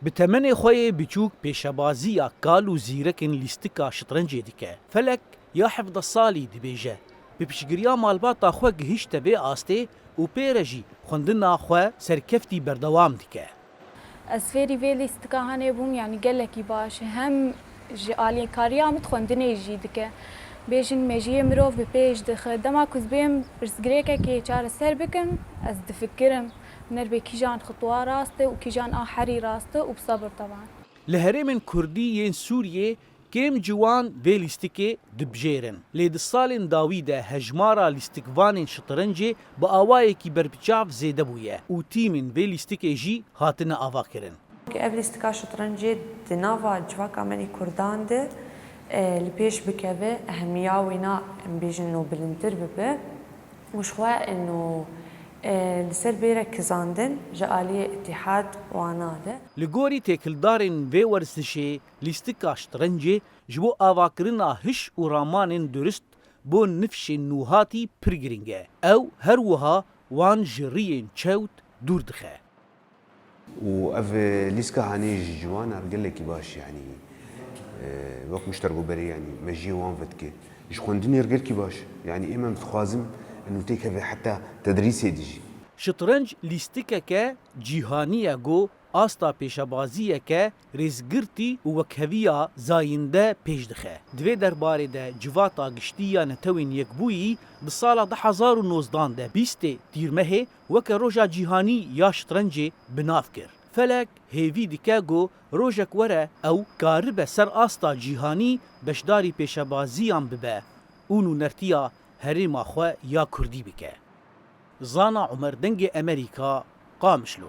بتمنی خوی بچوک پیشبازی کال و زیرکن لیستکا شطرنج دیکه فلک یا حفظ الصالی دبیجه به پیشگیریا مالباتا خو گهیشت به آسته و پیرجی خوندنا خو سرکفتی بردوام دیکه از فێری vê lîstika hene bûm yani gelekî baş hem ji alîkariya min xwendinê jî dike bêjin mejiyê mirov bi pêş dixe dema ku ez bêm pirsgirêkekê çareser bikim ez difikirim nerbê kîjan xitwa rast e û kîjan a herî rast e û bi sabir tevan لهرمن کردی ین سوریه کم جوان و لیستکه دبجیرن لید سالن داوی ده هجمارا لیستکوان شطرنجه با آوای کی برپچاف زیده بویه و تیمن و لیستکه جی هاتن آوا کرن ev lîstika şitrencê di nava civaka me Kurdan de li pêş bikeve ehemiya wî na em bêjin nobilintir bibe û ji xwe û li ser bêrek kizandin ji aliyê îtîhad wana de لگوری تکلدارن و ورزشی لیستکا شطرنجه جبو آوا کرنا هش و رامان درست بو نفش نوهاتی پرگرینگه او هر وها وان جرین چوت دور دخه وأف ليسكا هاني جوانا قال لك باش يعني وقت مشتركوا بري يعني مجي وان فتكي ايش خوندني رجل كي باش يعني اما متخازم انه تيك حتى تدريس يديجي شطرنج لیستکه که جیهانیه گو آستا پیشبازیه که ریزگرتی و وکهویا زاینده پیش دخه دوی درباره ده جواتا گشتیا نتوین یک بویی بسالا 2019 ده 20 تیرمه وک روژا جیهانی یا شطرنج بناف کر فلک هیوی دیکه گو روژک وره او کارب سر آستا جیهانی بشداری پیشبازیان ببه اونو نرتیا هریم خو یا کردی بکه زانا عمر دنگ امریکا قامشلو